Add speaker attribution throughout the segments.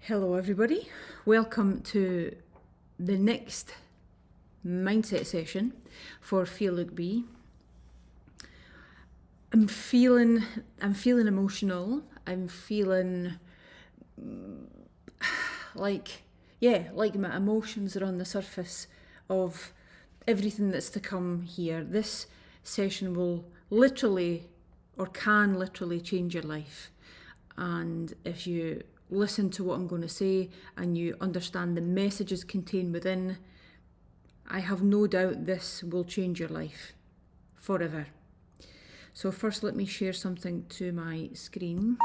Speaker 1: Hello everybody, welcome to the next mindset session for Feel Look Be. I'm feeling emotional. I'm feeling like my emotions are on the surface of everything that's to come here. This session will can literally change your life. And if you listen to what I'm going to say and you understand the messages contained within, I have no doubt this will change your life forever. So first, let me share something to my screen.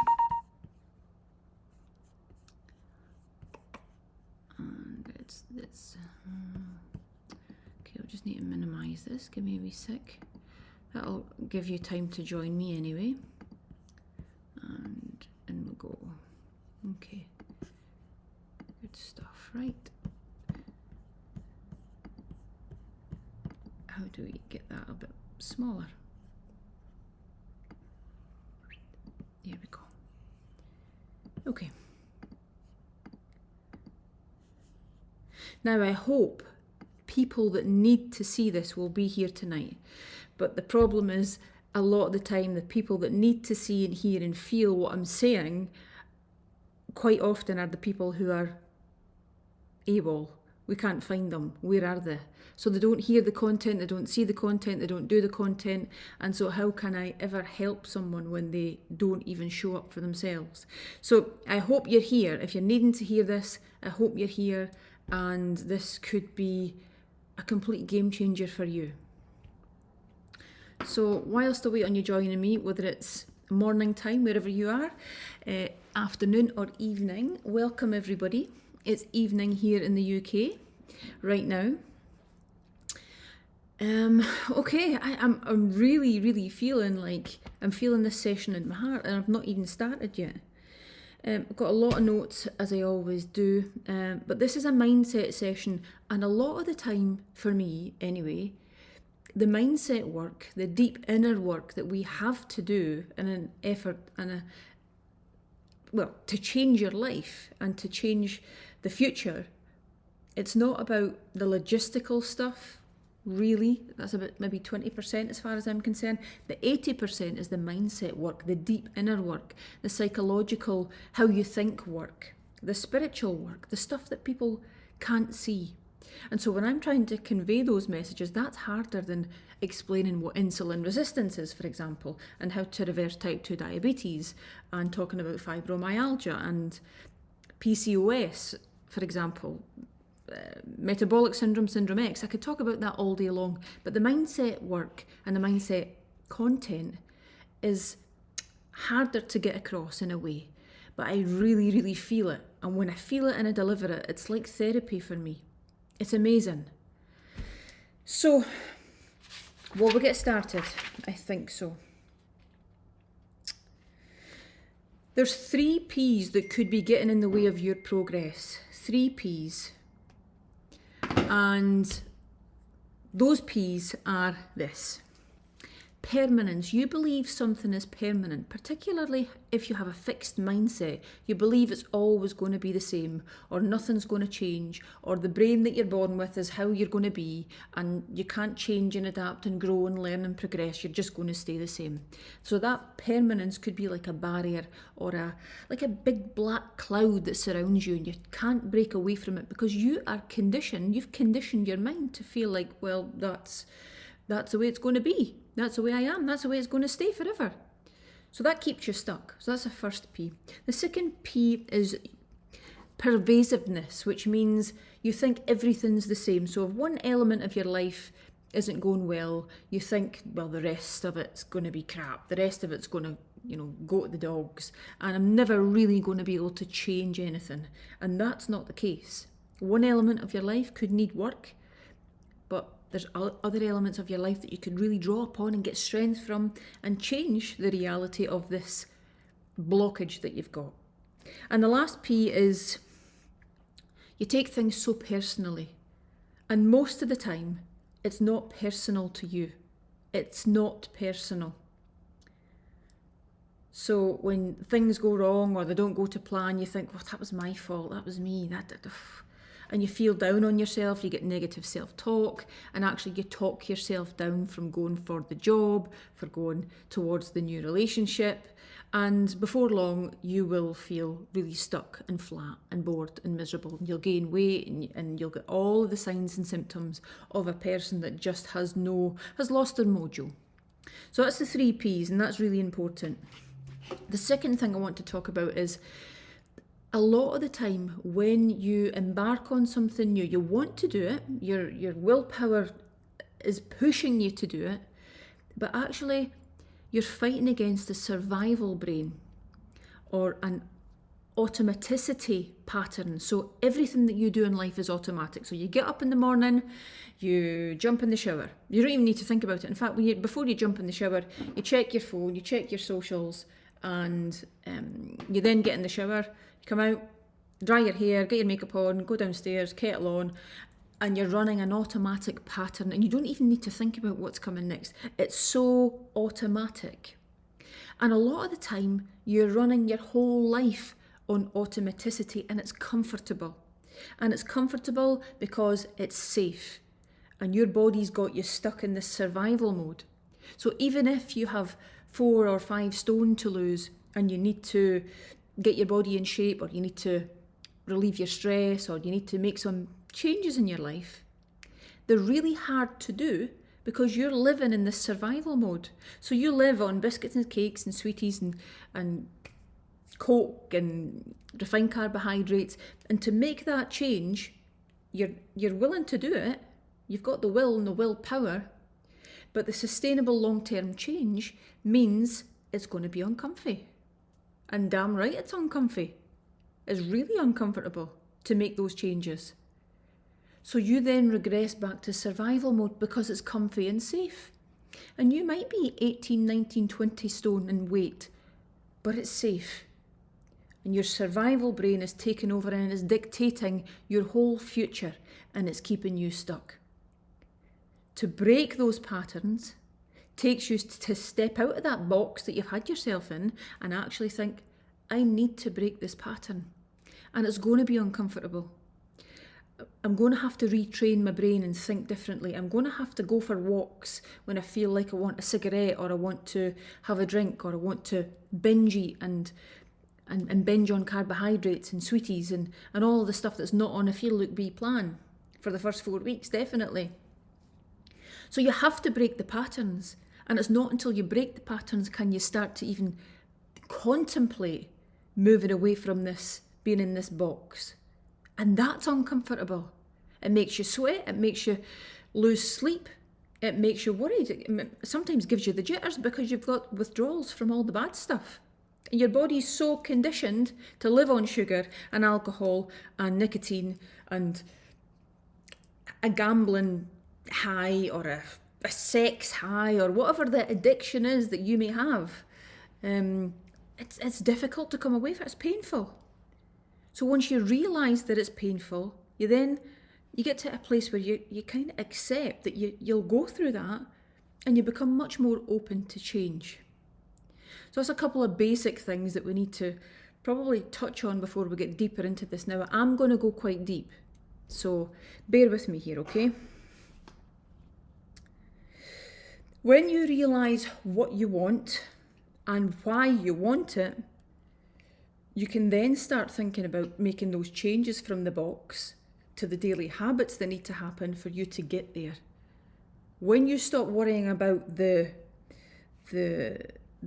Speaker 1: And it's this. Okay, I'll just need to minimize this. Give me a wee sec. That'll give you time to join me anyway. And in we go. Okay, good stuff, right? How do we get that a bit smaller? There we go. Okay. Now I hope people that need to see this will be here tonight. But the problem is, a lot of the time, the people that need to see and hear and feel what I'm saying quite often are the people who are AWOL. We can't find them. Where are they? So they don't hear the content, they don't see the content, they don't do the content. And so how can I ever help someone when they don't even show up for themselves? So I hope you're here. If you're needing to hear this, I hope you're here. And this could be a complete game changer for you. So whilst I wait on you joining me, whether it's morning time, wherever you are, afternoon or evening, welcome everybody. It's evening here in the UK right now. Okay, I'm really feeling like I'm feeling this session in my heart, and I've not even started yet. I've got a lot of notes, as I always do, but this is a mindset session, and a lot of the time, for me anyway, the mindset work, the deep inner work that we have to do in an effort and to change your life and to change the future, it's not about the logistical stuff, really. That's about maybe 20% as far as I'm concerned. The 80% is the mindset work, the deep inner work, the psychological, how you think work, the spiritual work, the stuff that people can't see. And so when I'm trying to convey those messages, that's harder than explaining what insulin resistance is, for example, and how to reverse type 2 diabetes, and talking about fibromyalgia and PCOS, for example, metabolic syndrome, syndrome X. I could talk about that all day long, but the mindset work and the mindset content is harder to get across in a way. But I really feel it. And when I feel it and I deliver it, it's like therapy for me. It's amazing. So, will we get started? I think so. There's 3 P's that could be getting in the way of your progress. 3 P's. And those P's are this. Permanence. You believe something is permanent, particularly if you have a fixed mindset. You believe it's always going to be the same, or nothing's going to change, or the brain that you're born with is how you're going to be, and you can't change and adapt and grow and learn and progress. You're just going to stay the same. So that permanence could be like a barrier or a big black cloud that surrounds you, and you can't break away from it because you are conditioned. You've conditioned your mind to feel like, well, that's the way it's going to be. That's the way I am. That's the way it's going to stay forever. So that keeps you stuck. So that's the first P. The second P is pervasiveness, which means you think everything's the same. So if one element of your life isn't going well, you think, well, the rest of it's going to be crap. The rest of it's going to, go to the dogs. And I'm never really going to be able to change anything. And that's not the case. One element of your life could need work, but there's other elements of your life that you could really draw upon and get strength from and change the reality of this blockage that you've got. And the last P is you take things so personally. And most of the time, it's not personal to you. It's not personal. So when things go wrong or they don't go to plan, you think, well, that was my fault, that was me, and you feel down on yourself, you get negative self-talk, and actually you talk yourself down from going for the job, for going towards the new relationship, and before long you will feel really stuck and flat and bored and miserable, and you'll gain weight, and you'll get all of the signs and symptoms of a person that just has lost their mojo. So that's the 3 Ps, and that's really important. The second thing I want to talk about is a lot of the time when you embark on something new, you want to do it, your willpower is pushing you to do it, but actually you're fighting against the survival brain or an automaticity pattern. So everything that you do in life is automatic. So you get up in the morning, you jump in the shower. You don't even need to think about it. In fact, before you jump in the shower, you check your phone, you check your socials, and you then get in the shower, you come out, dry your hair, get your makeup on, go downstairs, kettle on, and you're running an automatic pattern, and you don't even need to think about what's coming next. It's so automatic. And a lot of the time, you're running your whole life on automaticity, and it's comfortable. And it's comfortable because it's safe. And your body's got you stuck in this survival mode. So even if you have 4 or 5 stone to lose and you need to get your body in shape, or you need to relieve your stress, or you need to make some changes in your life, they're really hard to do because you're living in this survival mode. So you live on biscuits and cakes and sweeties and Coke and refined carbohydrates, and to make that change, you're willing to do it. You've got the will and the willpower, but the sustainable long-term change means it's going to be uncomfy. And damn right it's uncomfy. It's really uncomfortable to make those changes. So you then regress back to survival mode because it's comfy and safe. And you might be 18, 19, 20 stone in weight, but it's safe. And your survival brain is taking over and is dictating your whole future, and it's keeping you stuck. To break those patterns takes you to step out of that box that you've had yourself in and actually think, I need to break this pattern. And it's going to be uncomfortable. I'm going to have to retrain my brain and think differently. I'm going to have to go for walks when I feel like I want a cigarette, or I want to have a drink, or I want to binge eat and binge on carbohydrates and sweeties and all the stuff that's not on a feel, look, be plan for the first 4 weeks, definitely. So you have to break the patterns, and it's not until you break the patterns can you start to even contemplate moving away from this, being in this box. And that's uncomfortable. It makes you sweat, it makes you lose sleep, it makes you worried, it sometimes gives you the jitters because you've got withdrawals from all the bad stuff. Your body's so conditioned to live on sugar and alcohol and nicotine and a gambling high, or a sex high, or whatever the addiction is that you may have. It's difficult to come away from it. It's painful. So once you realise that it's painful, you get to a place where you kind of accept that you'll go through that, and you become much more open to change. So that's a couple of basic things that we need to probably touch on before we get deeper into this. Now, I'm going to go quite deep, so bear with me here, okay? When you realise what you want and why you want it, you can then start thinking about making those changes from the box to the daily habits that need to happen for you to get there. When you stop worrying about the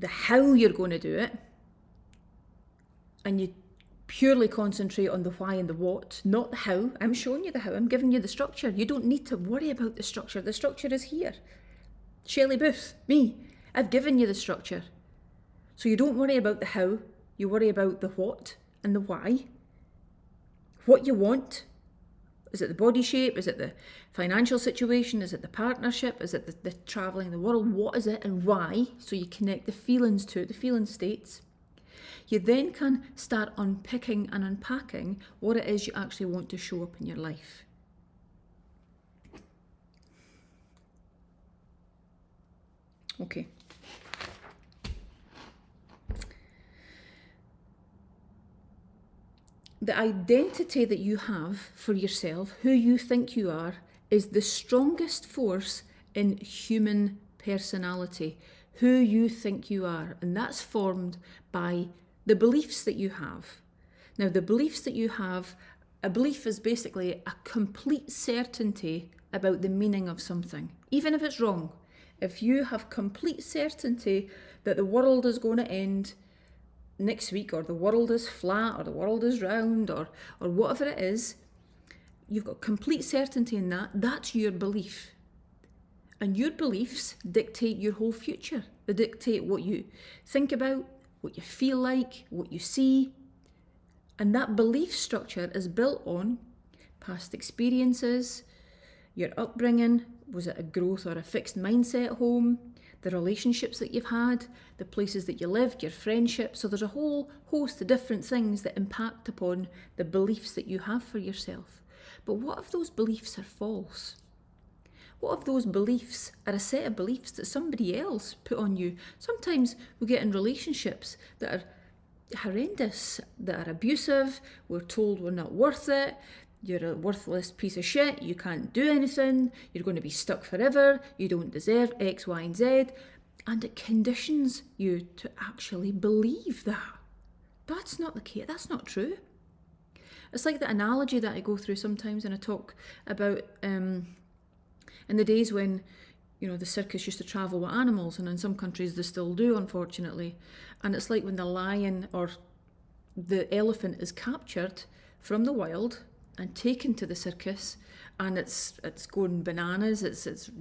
Speaker 1: how you're going to do it, and you purely concentrate on the why and the what, not the how. I'm showing you the how, I'm giving you the structure. You don't need to worry about the structure. The structure is here. Shelley Booth, me, I've given you the structure. So you don't worry about the how, you worry about the what and the why. What you want. Is it the body shape? Is it the financial situation? Is it the partnership? Is it the travelling the world? What is it and why? So you connect the feelings to it, the feeling states. You then can start unpicking and unpacking what it is you actually want to show up in your life. Okay. the identity that you have for yourself, who you think you are, is the strongest force in human personality, who you think you are. And that's formed by the beliefs that you have. Now, the beliefs that you have, a belief is basically a complete certainty about the meaning of something, even if it's wrong. If you have complete certainty that the world is going to end next week, or the world is flat, or the world is round, or whatever it is, you've got complete certainty in that. That's your belief. And your beliefs dictate your whole future. They dictate what you think about, what you feel like, what you see. And that belief structure is built on past experiences, your upbringing. Was it a growth or a fixed mindset at home? The relationships that you've had, the places that you lived, your friendships. So there's a whole host of different things that impact upon the beliefs that you have for yourself. But what if those beliefs are false? What if those beliefs are a set of beliefs that somebody else put on you? Sometimes we get in relationships that are horrendous, that are abusive. We're told we're not worth it. You're a worthless piece of shit. You can't do anything. You're going to be stuck forever. You don't deserve X, Y, and Z. And it conditions you to actually believe that. That's not the case. That's not true. It's like the analogy that I go through sometimes when I talk about in the days when, the circus used to travel with animals, and in some countries they still do, unfortunately. And it's like when the lion or the elephant is captured from the wild and taken to the circus, and it's going bananas, it's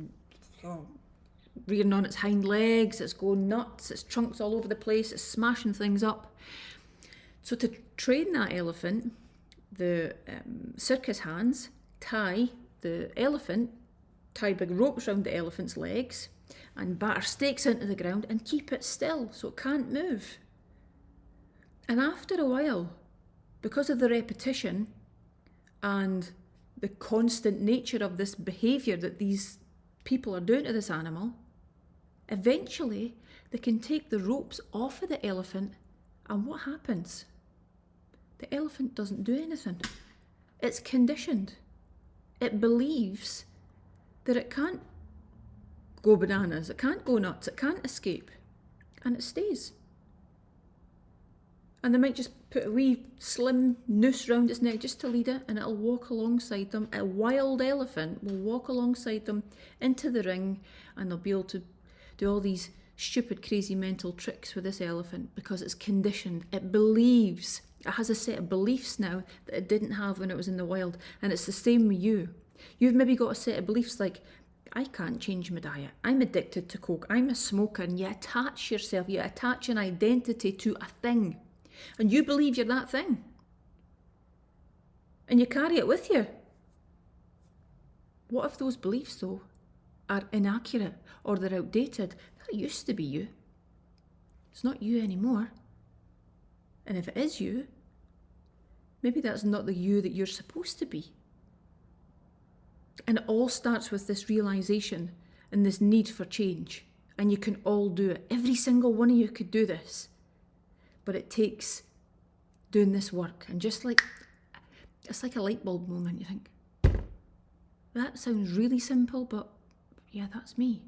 Speaker 1: rearing on its hind legs, it's going nuts, its trunk's all over the place, it's smashing things up. So to train that elephant, the circus hands tie big ropes around the elephant's legs and batter stakes into the ground and keep it still so it can't move. And after a while, because of the repetition and the constant nature of this behaviour that these people are doing to this animal, eventually they can take the ropes off of the elephant, and what happens? The elephant doesn't do anything. It's conditioned. It believes that it can't go bananas, it can't go nuts, it can't escape, and it stays. And they might just put a wee slim noose round its neck just to lead it, and it'll walk alongside them. A wild elephant will walk alongside them into the ring, and they'll be able to do all these stupid, crazy mental tricks with this elephant because it's conditioned. It believes. It has a set of beliefs now that it didn't have when it was in the wild. And it's the same with you. You've maybe got a set of beliefs like, I can't change my diet. I'm addicted to Coke. I'm a smoker. And you attach yourself, you attach an identity to a thing. And you believe you're that thing. And you carry it with you. What if those beliefs, though, are inaccurate or they're outdated? That used to be you. It's not you anymore. And if it is you, maybe that's not the you that you're supposed to be. And it all starts with this realisation and this need for change. And you can all do it. Every single one of you could do this. But it takes doing this work. And it's like a light bulb moment. You think, that sounds really simple, but yeah, that's me.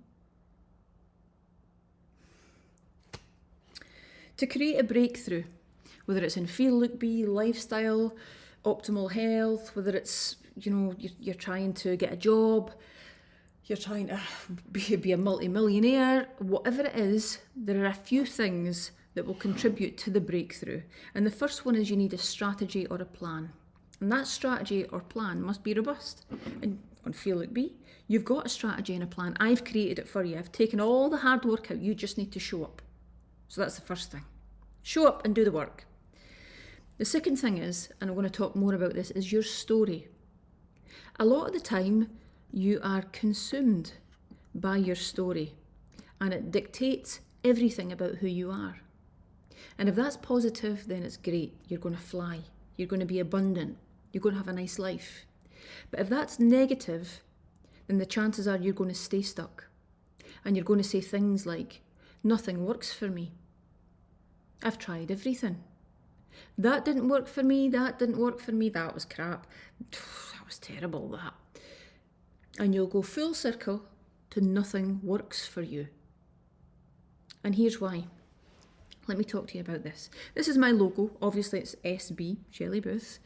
Speaker 1: To create a breakthrough, whether it's in feel, look, be, lifestyle, optimal health, whether it's, you're trying to get a job, you're trying to be a multi-millionaire, whatever it is, there are a few things that will contribute to the breakthrough. And the first one is you need a strategy or a plan. And that strategy or plan must be robust. And on feel, look, be, you've got a strategy and a plan. I've created it for you. I've taken all the hard work out. You just need to show up. So that's the first thing. Show up and do the work. The second thing is, and I'm going to talk more about this, is your story. A lot of the time, you are consumed by your story, and it dictates everything about who you are. And if that's positive, then it's great. You're going to fly. You're going to be abundant. You're going to have a nice life. But if that's negative, then the chances are you're going to stay stuck. And you're going to say things like, nothing works for me. I've tried everything. That didn't work for me, that didn't work for me, that was crap. That was terrible, that. And you'll go full circle to nothing works for you. And here's why. Let me talk to you about this. This is my logo. Obviously it's SB, Shelley Booth.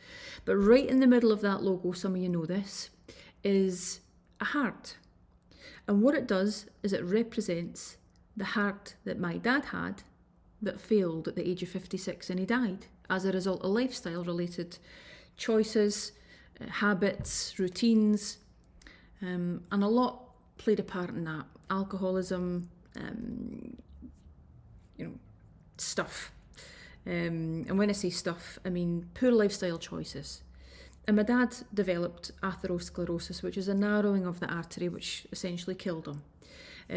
Speaker 1: But right in the middle of that logo, some of you know this, is a heart. And what it does is it represents the heart that my dad had that failed at the age of 56 and he died as a result of lifestyle related choices, habits, routines, and a lot played a part in that. Alcoholism, stuff. And when I say stuff, I mean poor lifestyle choices. And my dad developed atherosclerosis, which is a narrowing of the artery, which essentially killed him.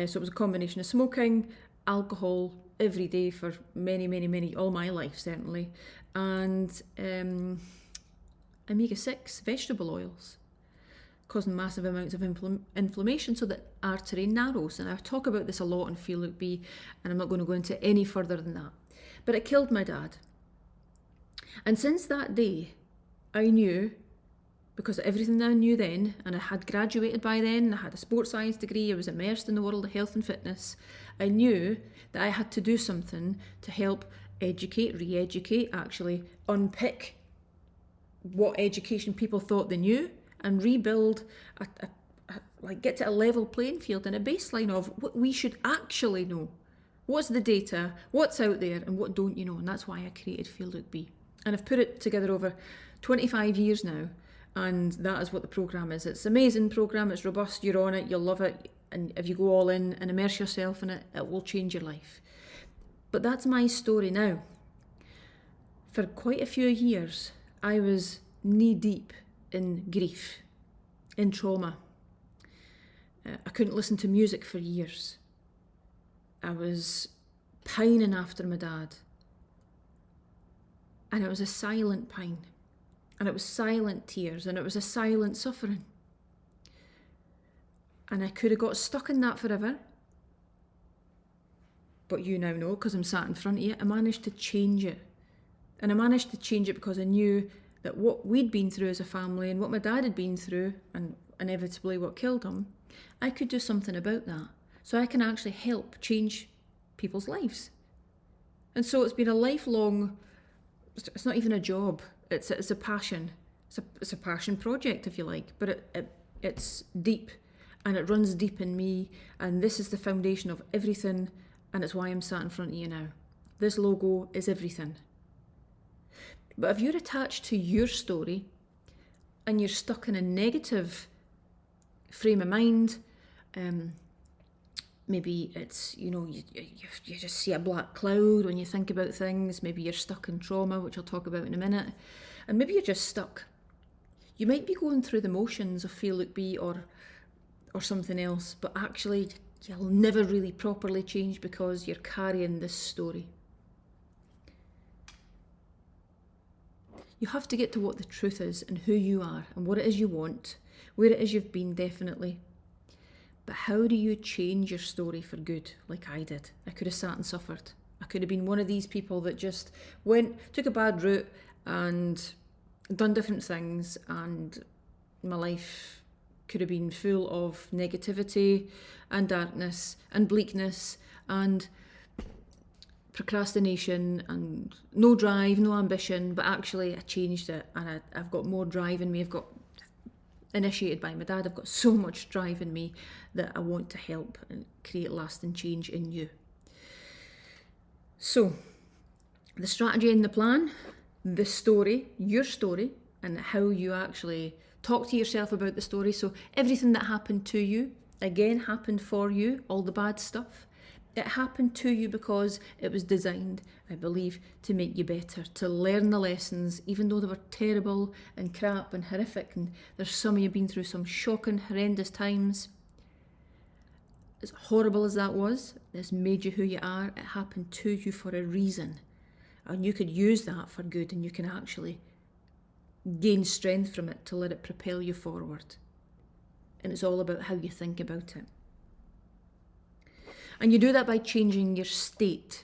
Speaker 1: So it was a combination of smoking, alcohol every day for many, all my life certainly, and omega-6 vegetable oils, causing massive amounts of inflammation so that artery narrows. And I talk about this a lot in Feel Look Be, and I'm not going to go into any further than that. But it killed my dad. And since that day, I knew, because of everything I knew then, and I had graduated by then, I had a sports science degree, I was immersed in the world of health and fitness, I knew that I had to do something to help educate, re-educate, actually unpick what education people thought they knew, and rebuild, get to a level playing field and a baseline of what we should actually know. What's the data, what's out there, and what don't you know? And that's why I created Feel Look Be. And I've put it together over 25 years now, and that is what the programme is. It's an amazing programme, it's robust, you're on it, you'll love it, and if you go all in and immerse yourself in it, it will change your life. But that's my story now. For quite a few years, I was knee-deep in grief, in trauma. I couldn't listen to music for years. I was pining after my dad. And it was a silent pine. And it was silent tears. And it was a silent suffering. And I could have got stuck in that forever. But you now know, because I'm sat in front of you, I managed to change it. And I managed to change it because I knew that what we'd been through as a family and what my dad had been through, and inevitably what killed him, I could do something about that. So I can actually help change people's lives. And so it's been a lifelong, it's not even a job, it's a passion. It's a passion project, if you like, but it's deep, and it runs deep in me, and this is the foundation of everything, and it's why I'm sat in front of you now. This logo is everything. But if you're attached to your story and you're stuck in a negative frame of mind, maybe it's, you just see a black cloud when you think about things. Maybe you're stuck in trauma, which I'll talk about in a minute. And maybe you're just stuck. You might be going through the motions of Feel Look Be or something else, but actually you'll never really properly change because you're carrying this story. You have to get to what the truth is and who you are and what it is you want, where it is you've been, definitely. But how do you change your story for good, like I did? I could have sat and suffered. I could have been one of these people that just took a bad route and done different things, and my life could have been full of negativity and darkness and bleakness and procrastination and no drive, no ambition. But actually I changed it, and I've got more drive in me. I've got, initiated by my dad, I've got so much drive in me that I want to help and create lasting change in you. So the strategy and the plan, the story, your story, and how you actually talk to yourself about the story. So everything that happened to you, again, happened for you, all the bad stuff. It happened to you because it was designed, I believe, to make you better, to learn the lessons, even though they were terrible and crap and horrific. And there's some of you been through some shocking, horrendous times. As horrible as that was, it's made you who you are. It happened to you for a reason. And you could use that for good, and you can actually gain strength from it to let it propel you forward. And it's all about how you think about it. And you do that by changing your state,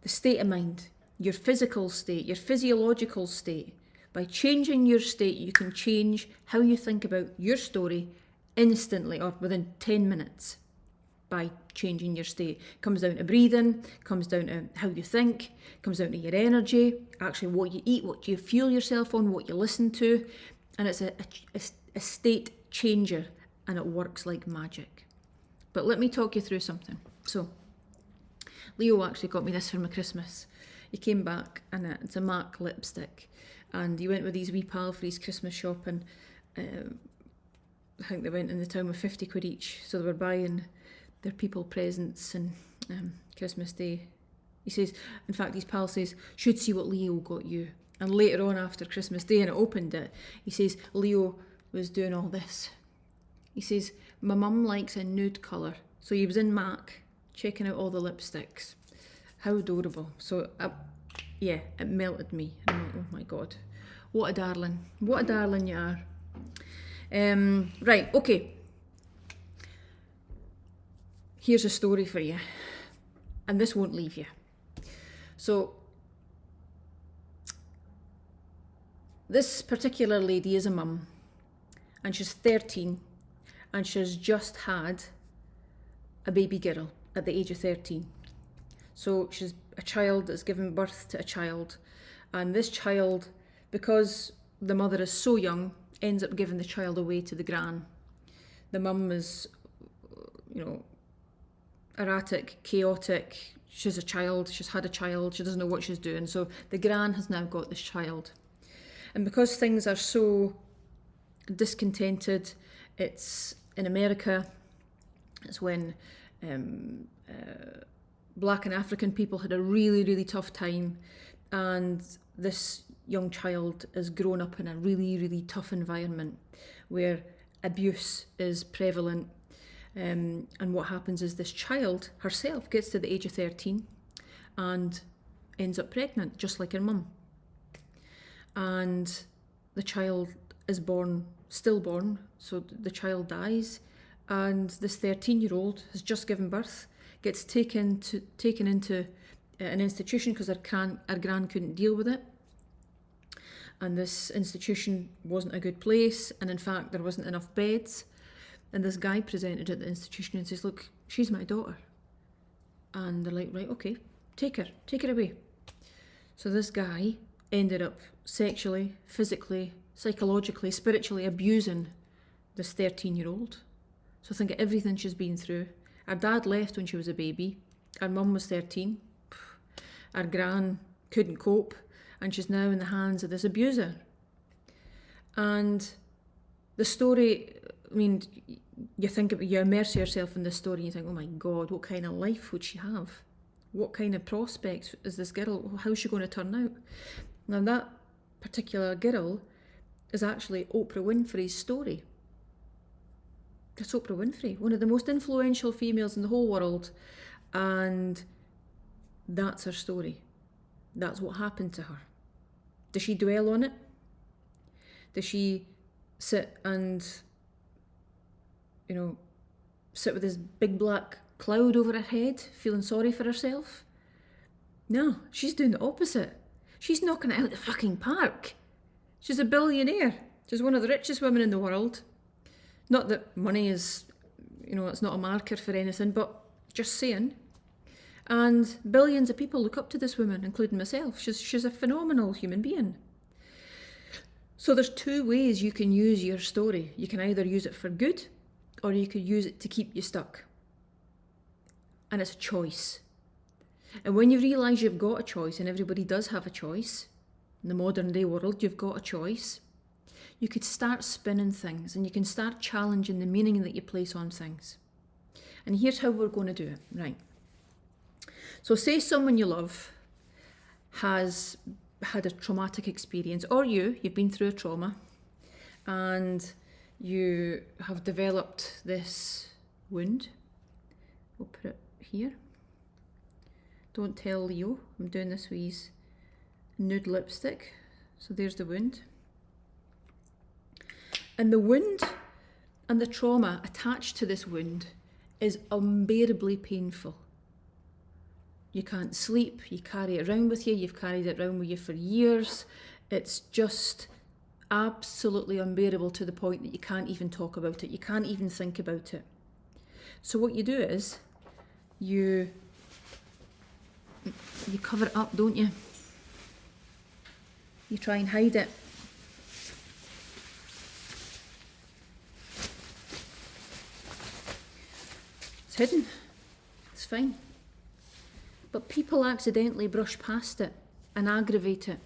Speaker 1: the state of mind. your physical state, your physiological state. By changing your state, you can change how you think about your story instantly or within 10 minutes by changing your state. Comes down to breathing, comes down to how you think, comes down to your energy, actually what you eat, what you fuel yourself on, what you listen to. And it's a state changer, and it works like magic. But let me talk you through something. So, Leo actually got me this for my Christmas. He came back and it's a MAC lipstick. And he went with his wee pal for his Christmas shopping. I think they went in the town with 50 quid each. So they were buying their people presents and Christmas Day. He says, in fact, his pal says, should see what Leo got you. And later on after Christmas Day, and it opened it, he says, Leo was doing all this. He says, my mum likes a nude colour. So he was in MAC, checking out all the lipsticks. How adorable. So, yeah, it melted me. I'm like, oh my God. What a darling. What a darling you are. Right, okay. Here's a story for you. And this won't leave you. So, this particular lady is a mum. And she's 13. And she's just had a baby girl at the age of 13. So she's a child that's given birth to a child. And this child, because the mother is so young, ends up giving the child away to the gran. The mum is, erratic, chaotic. She's a child, she's had a child, she doesn't know what she's doing. So the gran has now got this child. And because things are so discontented, it's in America, it's when Black and African people had a really, really tough time, and this young child is grown up in a really, really tough environment where abuse is prevalent. And what happens is this child herself gets to the age of 13 and ends up pregnant, just like her mum. And the child is stillborn, so the child dies, and this 13-year-old has just given birth, gets taken into an institution because her gran couldn't deal with it. And this institution wasn't a good place, and in fact there wasn't enough beds. And this guy presented at the institution and says, look, she's my daughter. And they're like, right, okay, take her away. So this guy ended up sexually, physically, psychologically, spiritually abusing this 13-year-old. So think of everything she's been through. Her dad left when she was a baby. Her mum was 13. Her gran couldn't cope, and she's now in the hands of this abuser. And the story, you immerse yourself in this story and you think, oh my God, what kind of life would she have? What kind of prospects is this girl? How's she going to turn out? Now that particular girl is actually Oprah Winfrey's story. It's Oprah Winfrey, one of the most influential females in the whole world. And that's her story. That's what happened to her. Does she dwell on it? Does she sit and, sit with this big black cloud over her head, feeling sorry for herself? No, she's doing the opposite. She's knocking it out the fucking park. She's a billionaire. She's one of the richest women in the world. Not that money is, it's not a marker for anything, but just saying. And billions of people look up to this woman, including myself. She's a phenomenal human being. So there's two ways you can use your story. You can either use it for good, or you could use it to keep you stuck. And it's a choice. And when you realise you've got a choice, and everybody does have a choice, in the modern day world, you've got a choice, you could start spinning things, and you can start challenging the meaning that you place on things. And here's how we're going to do it, right? So say someone you love has had a traumatic experience, or you've been through a trauma, and you have developed this wound. We'll put it here. Don't tell Leo, I'm doing this with his nude lipstick. So there's the wound. And the wound and the trauma attached to this wound is unbearably painful. You can't sleep. You carry it around with you. You've carried it around with you for years. It's just absolutely unbearable to the point that you can't even talk about it. You can't even think about it. So what you do is you cover it up, don't you? You try and hide it. It's hidden. It's fine. But people accidentally brush past it and aggravate it.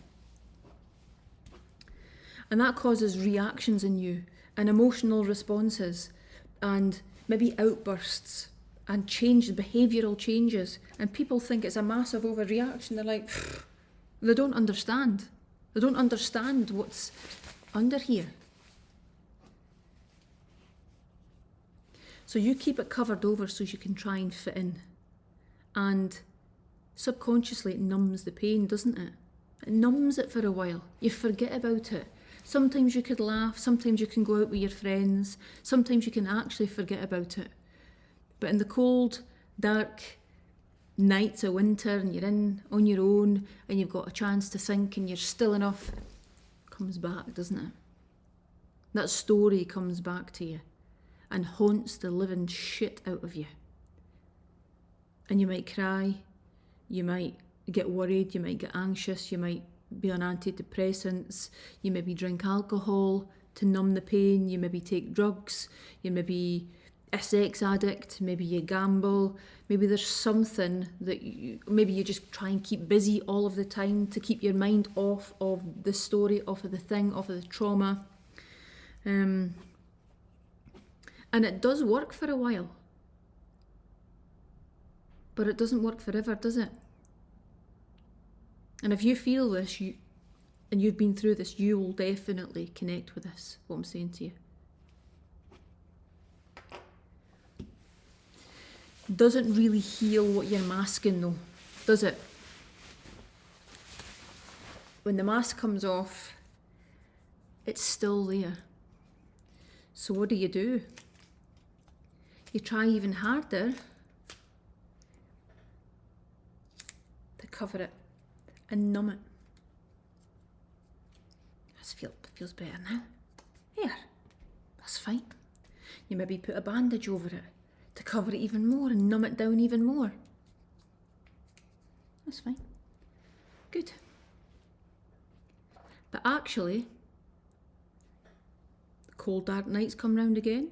Speaker 1: And that causes reactions in you and emotional responses and maybe outbursts and behavioural changes. And people think it's a massive overreaction. They're like, they don't understand. They don't understand what's under here. So you keep it covered over so you can try and fit in. And subconsciously it numbs the pain, doesn't it? It numbs it for a while. You forget about it. Sometimes you could laugh, sometimes you can go out with your friends, sometimes you can actually forget about it. But in the cold, dark nights of winter and you're in on your own and you've got a chance to think and you're still enough, it comes back, doesn't it? That story comes back to you and haunts the living shit out of you. And you might cry, you might get worried, you might get anxious, you might be on antidepressants, you maybe drink alcohol to numb the pain, you maybe take drugs, you maybe a sex addict, maybe you gamble, maybe there's something that maybe you just try and keep busy all of the time to keep your mind off of the story, off of the thing, off of the trauma. And it does work for a while. But it doesn't work forever, does it? And if you feel this, and you've been through this, you will definitely connect with this, what I'm saying to you. Doesn't really heal what you're masking though, does it? When the mask comes off, it's still there. So what do? You try even harder to cover it and numb it. Feels better now. Here, that's fine. You maybe put a bandage over it to cover it even more and numb it down even more. That's fine. Good. But actually, the cold dark nights come round again,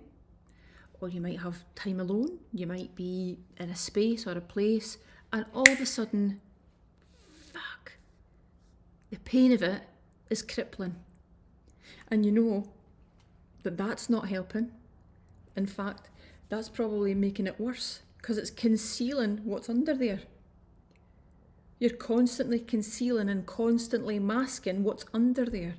Speaker 1: or you might have time alone, you might be in a space or a place, and all of a sudden, the pain of it is crippling. And you know that that's not helping. In fact, that's probably making it worse because it's concealing what's under there. You're constantly concealing and constantly masking what's under there.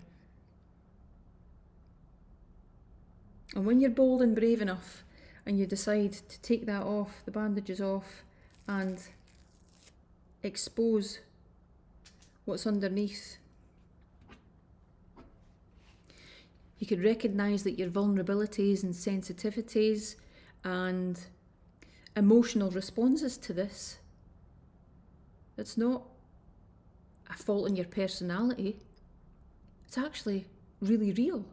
Speaker 1: And when you're bold and brave enough and you decide to take that off, the bandages off, and expose what's underneath, you could recognise that your vulnerabilities and sensitivities and emotional responses to this, it's not a fault in your personality, it's actually really real.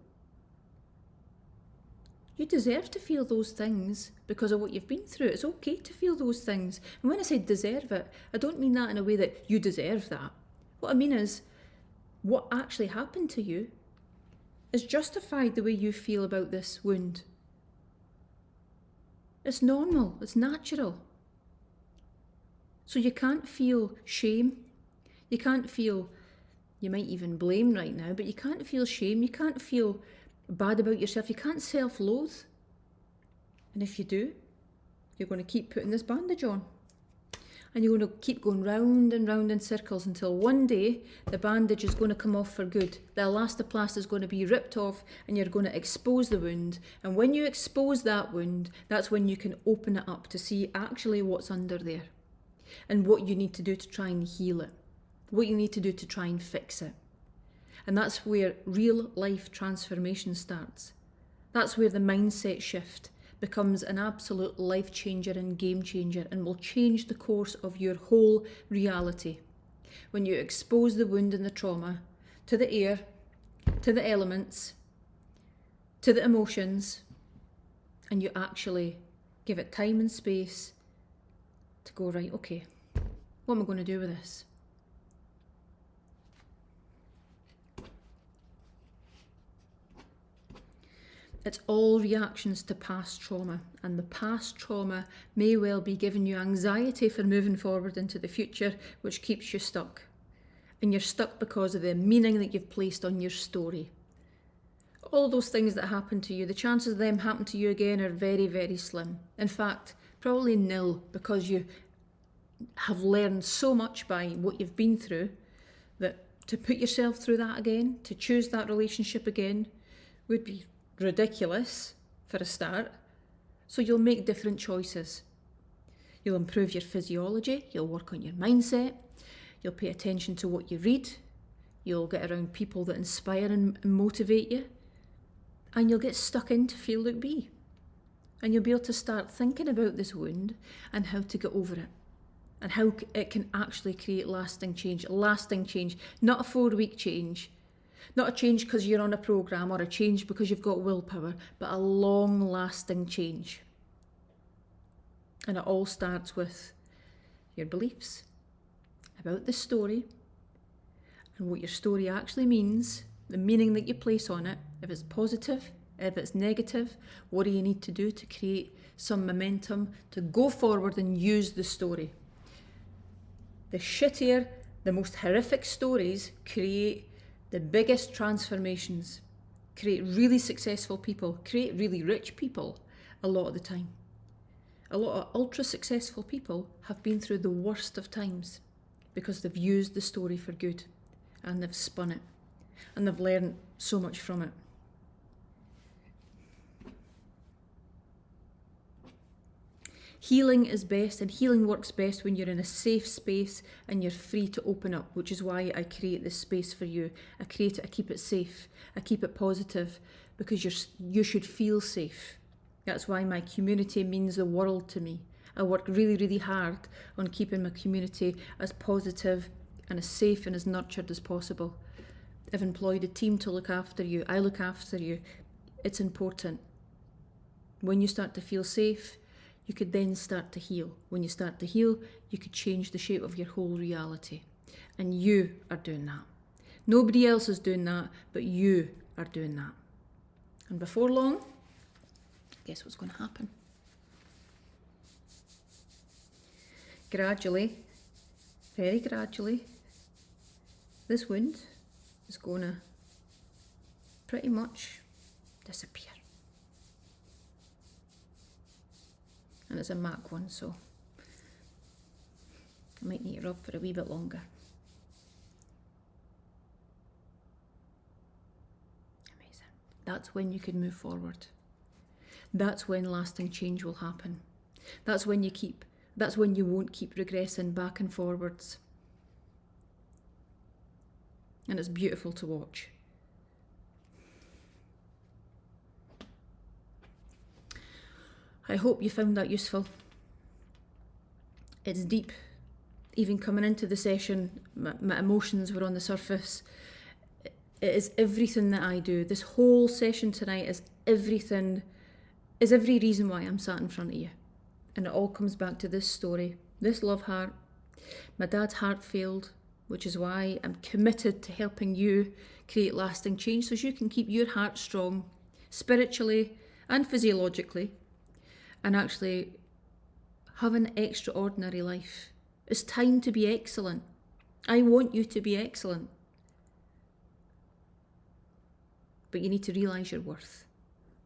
Speaker 1: You deserve to feel those things because of what you've been through. It's okay to feel those things. And when I say deserve it, I don't mean that in a way that you deserve that. What I mean is, what actually happened to you is justified the way you feel about this wound. It's normal, it's natural. So you can't feel shame, you can't feel, you might even blame right now, but you can't feel shame, you can't feel bad about yourself, you can't self-loathe. And if you do, you're going to keep putting this bandage on. And you're going to keep going round and round in circles until one day the bandage is going to come off for good. The elastoplast is going to be ripped off and you're going to expose the wound. And when you expose that wound, that's when you can open it up to see actually what's under there and what you need to do to try and heal it, what you need to do to try and fix it. And that's where real life transformation starts. That's where the mindset shift becomes an absolute life changer and game changer and will change the course of your whole reality. When you expose the wound and the trauma to the air, to the elements, to the emotions, and you actually give it time and space to go, right, okay, what am I going to do with this? It's all reactions to past trauma, and the past trauma may well be giving you anxiety for moving forward into the future, which keeps you stuck. And you're stuck because of the meaning that you've placed on your story. All those things that happen to you, the chances of them happening to you again are very, very slim. In fact, probably nil, because you have learned so much by what you've been through that to put yourself through that again, to choose that relationship again, would be ridiculous for a start. So you'll make different choices. You'll improve your physiology, you'll work on your mindset, you'll pay attention to what you read, you'll get around people that inspire and motivate you, and you'll get stuck in to feel like be. And you'll be able to start thinking about this wound and how to get over it, and how it can actually create lasting change, not a 4-week change. Not a change because you're on a programme or a change because you've got willpower, but a long-lasting change. And it all starts with your beliefs about the story and what your story actually means, the meaning that you place on it, if it's positive, if it's negative, what do you need to do to create some momentum to go forward and use the story. The shittier, the most horrific stories create the biggest transformations, create really successful people, create really rich people a lot of the time. A lot of ultra successful people have been through the worst of times because they've used the story for good and they've spun it and they've learned so much from it. Healing is best, and healing works best when you're in a safe space and you're free to open up, which is why I create this space for you. I create it, I keep it safe, I keep it positive, because you should feel safe. That's why my community means the world to me. I work really, really hard on keeping my community as positive and as safe and as nurtured as possible. I've employed a team to look after you. I look after you. It's important. When you start to feel safe, you could then start to heal. When you start to heal, you could change the shape of your whole reality. And you are doing that. Nobody else is doing that, but you are doing that. And before long, guess what's going to happen? Gradually, very gradually, this wound is going to pretty much disappear. And it's a MAC one, so I might need to rub for a wee bit longer. Amazing. That's when you can move forward. That's when lasting change will happen. That's when you won't keep regressing back and forwards. And it's beautiful to watch. I hope you found that useful. It's deep. Even coming into the session, my emotions were on the surface. It is everything that I do. This whole session tonight is everything, is every reason why I'm sat in front of you. And it all comes back to this story, this love heart. My dad's heart failed, which is why I'm committed to helping you create lasting change so you can keep your heart strong, spiritually and physiologically, and actually have an extraordinary life. It's time to be excellent. I want you to be excellent. But you need to realise your worth.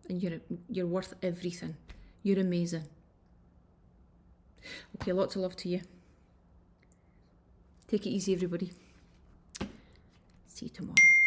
Speaker 1: And you're worth everything. You're amazing. Okay, lots of love to you. Take it easy, everybody. See you tomorrow.